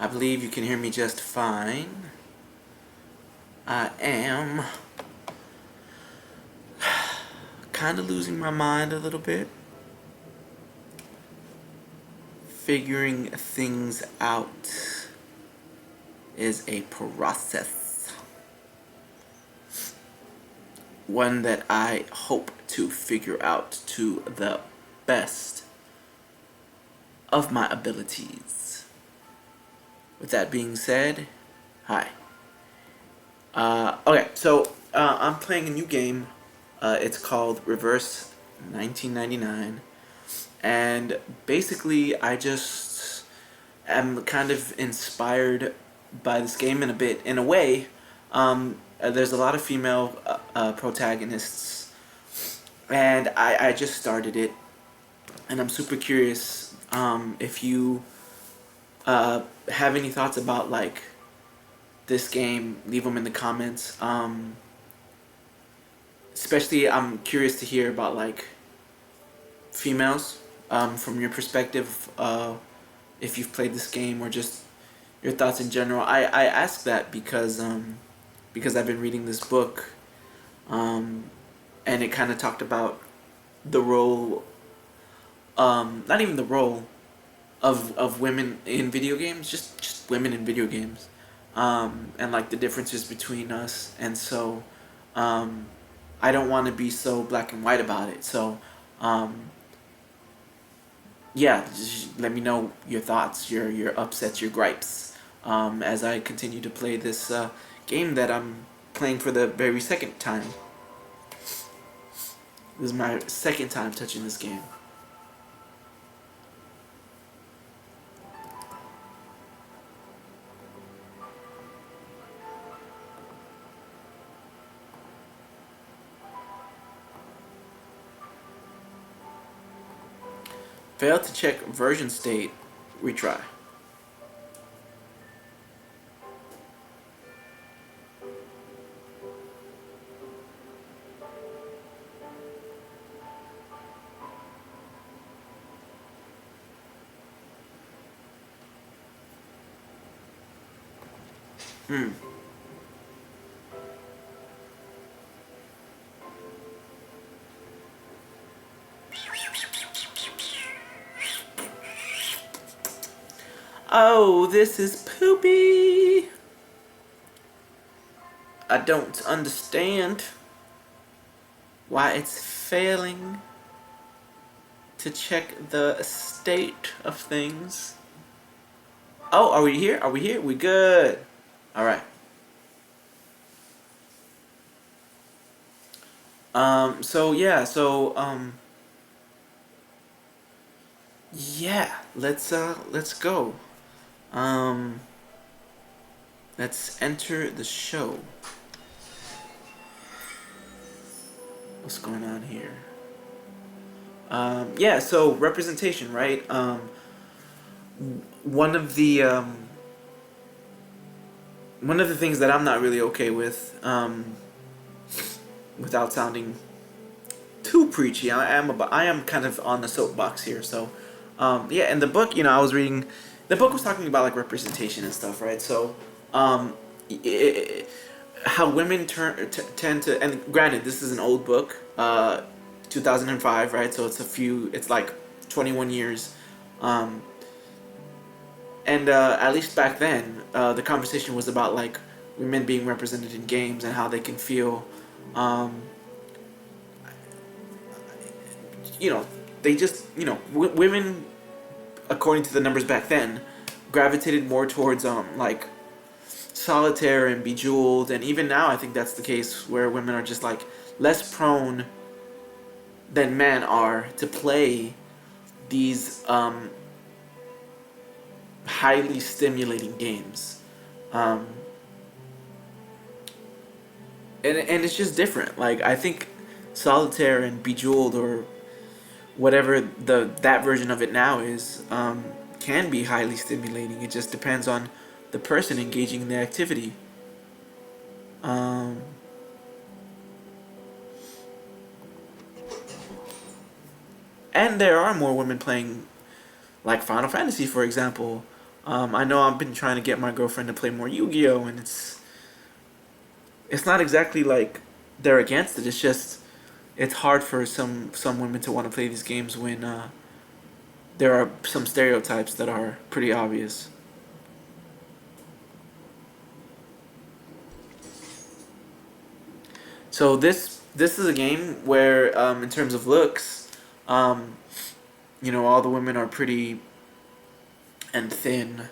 I believe you can hear me just fine. I am kind of losing my mind a little bit. Figuring things out is a process. One that I hope to figure out to the best of my abilities. With that being said, hi. Okay, so I'm playing a new game. It's called Reverse 1999. And basically, I just am kind of inspired by this game in a way. There's a lot of female protagonists, and I just started it, and I'm super curious if you have any thoughts about like this game. Leave them in the comments. Especially, I'm curious to hear about like females from your perspective, if you've played this game or just your thoughts in general. I ask that because I've been reading this book, and it kind of talked about the role, not even the role of women in video games, just women in video games, and like the differences between us. And so I don't want to be so black and white about it. So yeah, just let me know your thoughts, your upsets, your gripes, as I continue to play this game that I'm playing for the very second time. This is my second time touching this game. Failed to check version state. Retry. Oh, this is poopy. I don't understand why it's failing to check the state of things. Oh, are we here? Are we here? We good. All right. So yeah, yeah, let's go. Um, let's enter the show. What's going on here? Yeah, so representation, right? One of the one of the things that I'm not really okay with, without sounding too preachy, I am kind of on the soapbox here. So, yeah, in the book, I was reading. The book was talking about like representation and stuff, right? So, how women tend to, and granted, this is an old book, 2005, right? So it's like 21 years, and at least back then, the conversation was about like women being represented in games and how they can feel, um, you know, they just, women, according to the numbers back then, gravitated more towards like solitaire and bejeweled, and even now I think that's the case where women are just like less prone than men are to play these highly stimulating games, and it's just different. Like I think solitaire and bejeweled, or whatever that version of it now is, can be highly stimulating. It just depends on the person engaging in the activity. Um, and there are more women playing, like Final Fantasy, for example. I know I've been trying to get my girlfriend to play more Yu-Gi-Oh, and it's not exactly like they're against it. It's just it's hard for some women to want to play these games when there are some stereotypes that are pretty obvious. So this is a game where, in terms of looks, um, all the women are pretty and thin,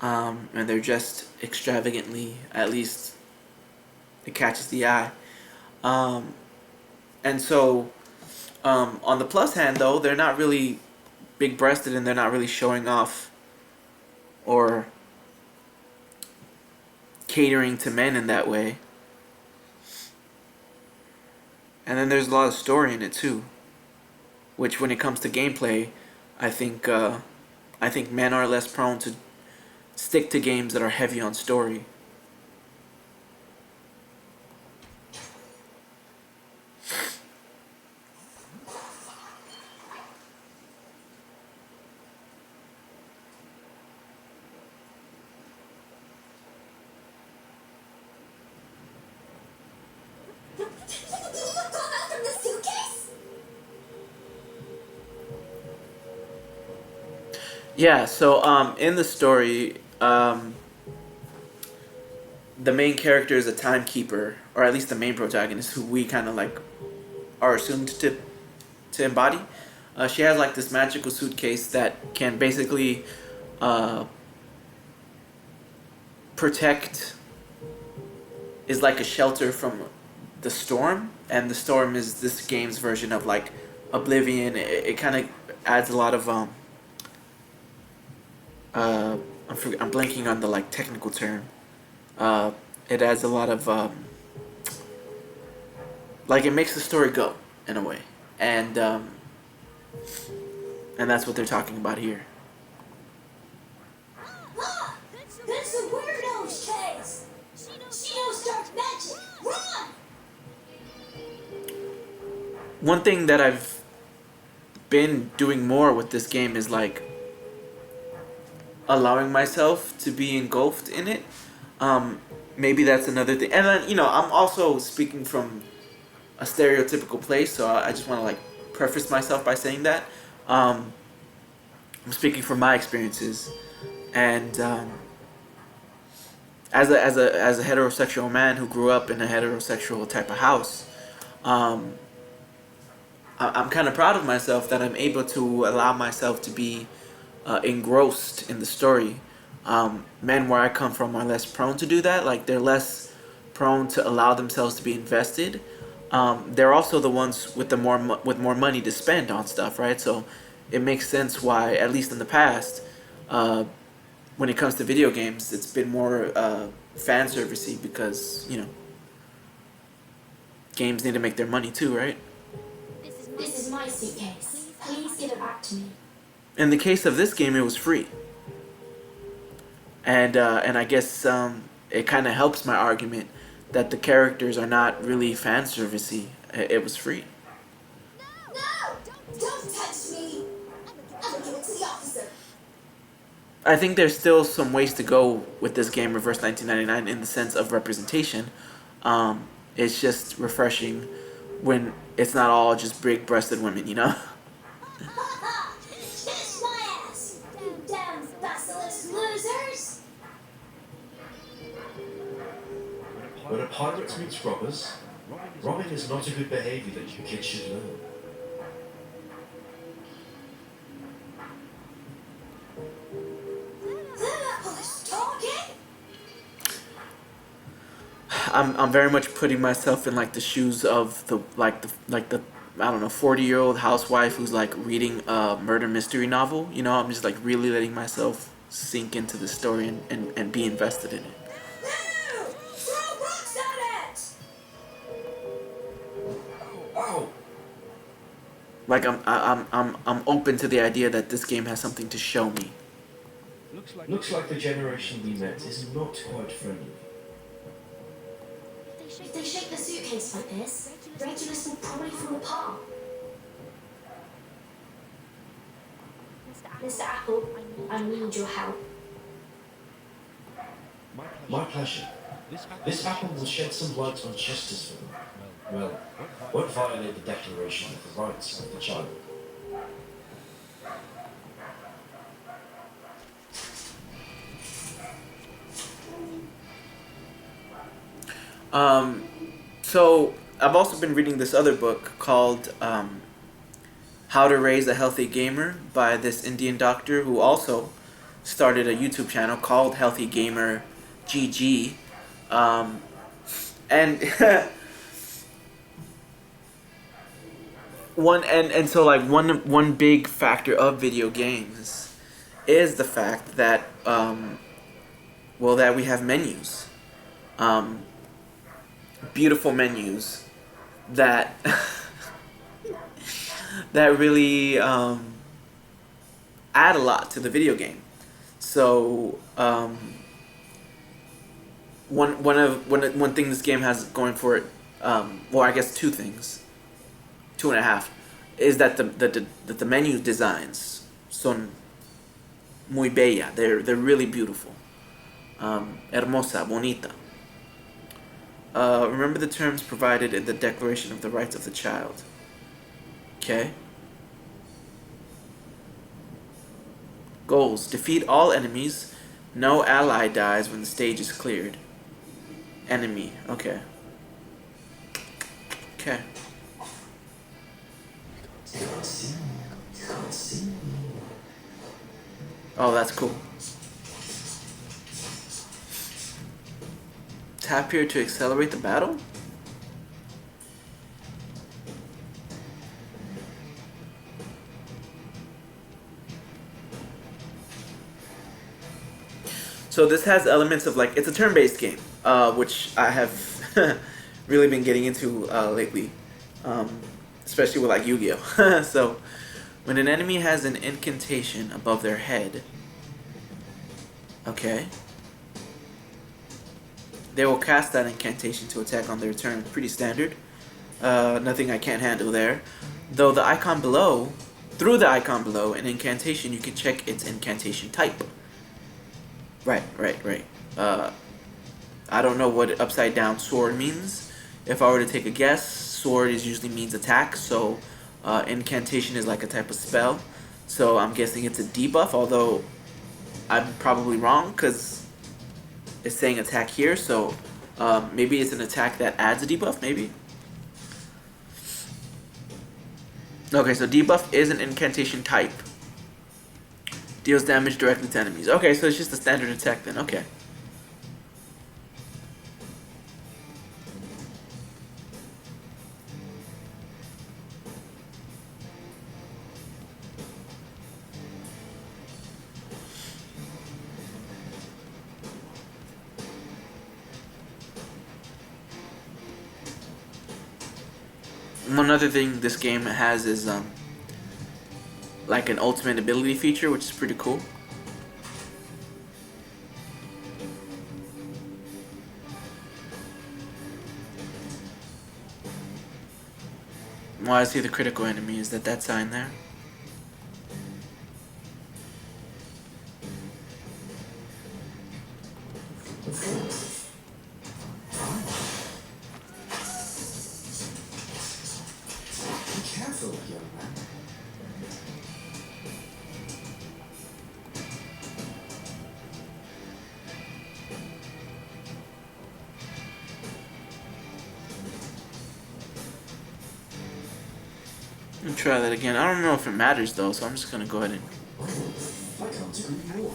and they're just extravagantly. At least it catches the eye. Um, and so, on the plus hand, though, they're not really big-breasted and they're not really showing off or catering to men in that way. And then there's a lot of story in it too, which when it comes to gameplay, I think I think men are less prone to stick to games that are heavy on story. Yeah, so in the story, the main character is a timekeeper, or at least the main protagonist, who we kind of like are assumed to embody. She has like this magical suitcase that can basically uh, protect, is like a shelter from the storm, and the storm is this game's version of like Oblivion. It kind of adds a lot of uh, I'm blanking on the like technical term. Uh, it adds a lot of like it makes the story go in a way, and that's what they're talking about here. Look! That's the weirdo's case! She knows dark magic! Run! One thing that I've been doing more with this game is like allowing myself to be engulfed in it. Maybe that's another thing. And then, I'm also speaking from a stereotypical place, so I just want to like preface myself by saying that. I'm speaking from my experiences, and as a heterosexual man who grew up in a heterosexual type of house, um, I'm kind of proud of myself that I'm able to allow myself to be engrossed in the story. Men where I come from are less prone to do that. Like they're less prone to allow themselves to be invested. They're also the ones with with more money to spend on stuff, right? So it makes sense why, at least in the past, uh, when it comes to video games, it's been more fan servicey because games need to make their money too, right? This is my suitcase. Please give it back to me. In the case of this game, it was free, and I guess it kind of helps my argument that the characters are not really fan servicey. It was free. No! Don't touch me! I'm gonna give it to the officer. I think there's still some ways to go with this game, Reverse 1999, in the sense of representation. It's just refreshing when it's not all just big-breasted women. Ha ha! Kiss my ass! You damn basilisk losers! When a pirate meets robbers, robbing is not a good behavior that you kids should learn. That was talking? I'm very much putting myself in like the shoes of the I don't know 40-year-old housewife who's like reading a murder mystery novel. I'm just like really letting myself sink into the story and be invested in it. No! Throw rocks at it! Ow! Like I'm open to the idea that this game has something to show me. Looks like the generation we met is not quite friendly. If they shake the suitcase like this, Regulus will probably fall apart. Mr. Apple, I need your help. My pleasure. This apple will shed some light on Chesterfield. Well, won't violate the Declaration of the Rights of the Child. So I've also been reading this other book called How to Raise a Healthy Gamer by this Indian doctor who also started a YouTube channel called Healthy Gamer GG. And so like one big factor of video games is the fact that that we have menus, beautiful menus that that really add a lot to the video game. So one thing this game has going for it, well, I guess two things, two and a half, is that the menu designs son muy bella. They're really beautiful. Hermosa, bonita. Remember the terms provided in the Declaration of the Rights of the Child. Okay. Goals: defeat all enemies. No ally dies when the stage is cleared. Enemy. Okay. Okay. Oh, that's cool. Tap here to accelerate the battle? So this has elements of like, it's a turn-based game, which I have really been getting into lately, especially with like Yu-Gi-Oh. So when an enemy has an incantation above their head, okay, they will cast that incantation to attack on their turn. Pretty standard. Nothing I can't handle there. Though the icon below, through the icon below, an incantation, you can check its incantation type. Right. I don't know what upside down sword means. If I were to take a guess, sword usually means attack, so incantation is like a type of spell. So I'm guessing it's a debuff, although I'm probably wrong because it's saying attack here, so maybe it's an attack that adds a debuff, maybe? Okay, so debuff is an incantation type. Deals damage directly to enemies. Okay, so it's just a standard attack then, okay. One other thing this game has is like an ultimate ability feature, which is pretty cool. Why I see the critical enemy, is that sign there? Be careful, young man. Let me try that again. I don't know if it matters though, so I'm just gonna go ahead and. I can't agree more.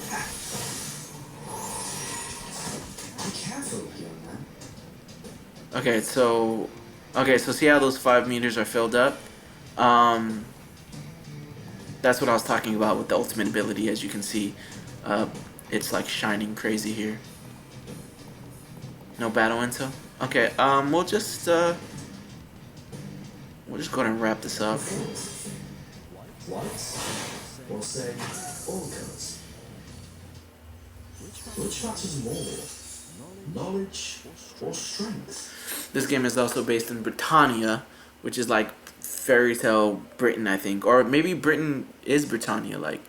Be careful, young man. Okay, so see how those 5 meters are filled up? That's what I was talking about with the ultimate ability. As you can see, it's like shining crazy here. No battle intel. Okay, we'll just go ahead and wrap this up. Lights? Or say, all colors? Which matters more? Knowledge or strength? This game is also based in Britannia, which is like fairy tale Britain, I think, or maybe Britain is Britannia. Like,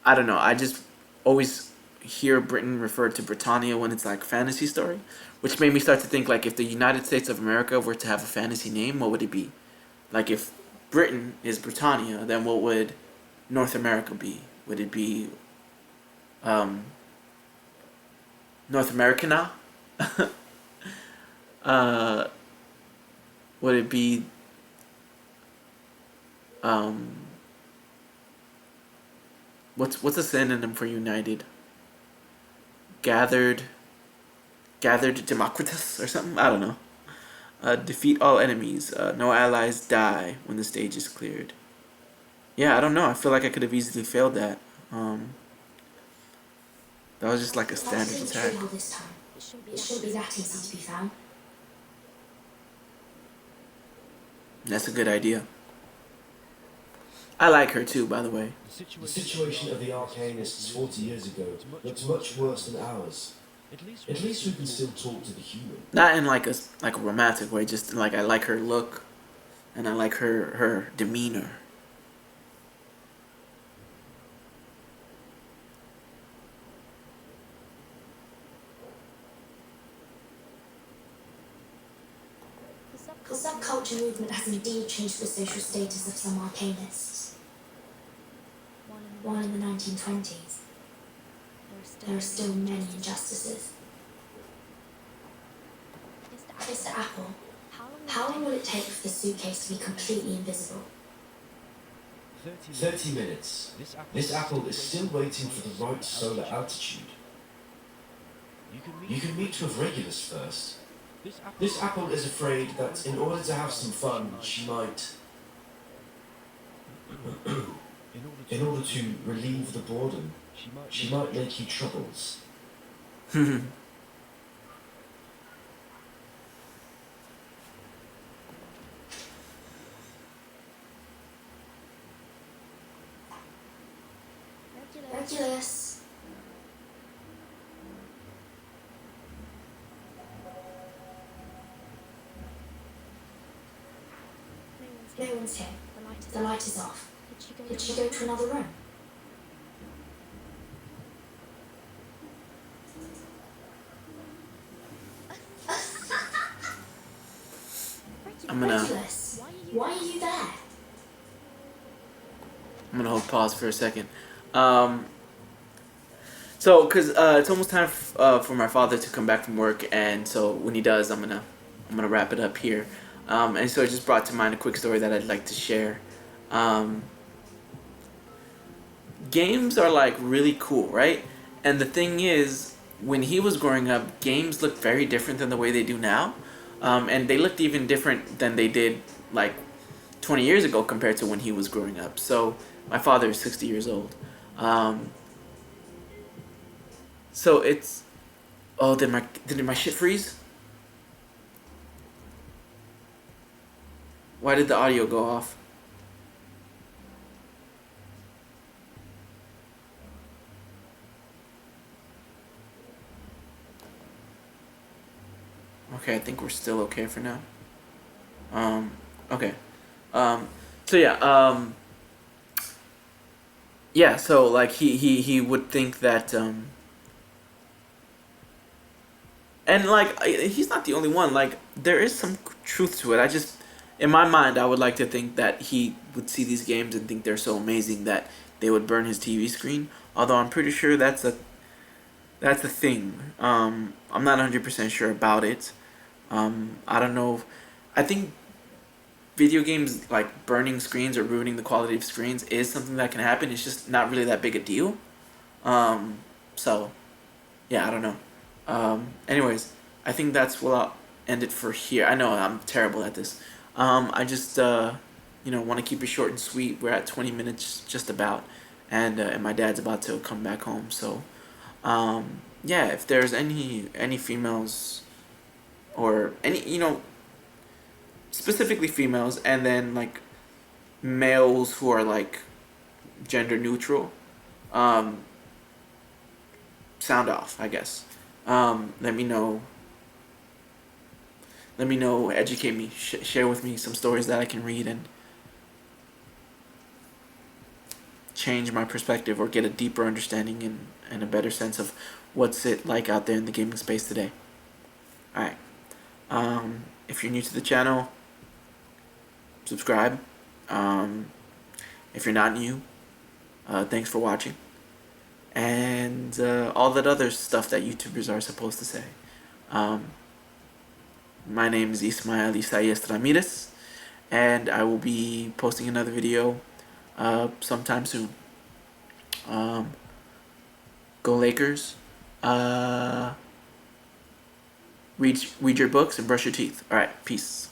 I don't know. I just always hear Britain referred to Britannia when it's like fantasy story, which made me start to think like if the United States of America were to have a fantasy name, what would it be? Like if Britain is Britannia, then what would North America be? Would it be um, North Americana? uh, would it be um, what's a synonym for united? Gathered, gathered Democritus or something. I don't know. Defeat all enemies. No allies die when the stage is cleared. Yeah, I don't know. I feel like I could have easily failed that. Um, that was just like a standard attack. This time. It shouldn't be that easy to be found. That's a good idea. I like her too, by the way. The situation of the Arcanists 40 years ago looks much worse than ours. At least we can still talk to the human. Not in like a romantic way, just like I like her look, and I like her demeanor. The subculture movement has indeed changed the social status of some arcanists. One in the 1920s. There are still many injustices. Mr. Apple, how long will it take for the suitcase to be completely invisible? 30 minutes. This apple is still waiting for the right solar altitude. You can meet with Regulus first. This apple is afraid that in order to have some fun, she might... in order to relieve the boredom, she might make you troubles. Regulus. No one's here. The light is off. Did she go to another room? Regulus, why are you there? I'm gonna hold pause for a second. So, cause it's almost time for my father to come back from work, and so when he does, I'm gonna wrap it up here. And so it just brought to mind a quick story that I'd like to share. Games are like really cool, right? And the thing is, when he was growing up, games looked very different than the way they do now, and they looked even different than they did like 20 years ago compared to when he was growing up. So my father is 60 years old. So it's, oh, did my shit freeze? Why did the audio go off? Okay, I think we're still okay for now. Okay. So yeah, yeah, so like he would think that and like he's not the only one. Like there is some truth to it. I just, in my mind, I would like to think that he would see these games and think they're so amazing that they would burn his TV screen. Although I'm pretty sure that's a thing. I'm not 100% sure about it. I don't know. I think video games like burning screens or ruining the quality of screens is something that can happen. It's just not really that big a deal. So yeah, I don't know. Anyways, I think that's what I'll end it for here. I know I'm terrible at this. I just want to keep it short and sweet. We're at 20 minutes just about, and my dad's about to come back home. So yeah, if there's any females or any specifically females, and then like males who are like gender neutral, sound off, I guess. Let me know. Educate me, share with me some stories that I can read and change my perspective or get a deeper understanding and a better sense of what's it like out there in the gaming space today. Alright. If you're new to the channel, subscribe. If you're not new, thanks for watching. And all that other stuff that YouTubers are supposed to say. My name is Ismael Isaias Ramirez, and I will be posting another video sometime soon. Go Lakers. Read your books and brush your teeth. Alright, peace.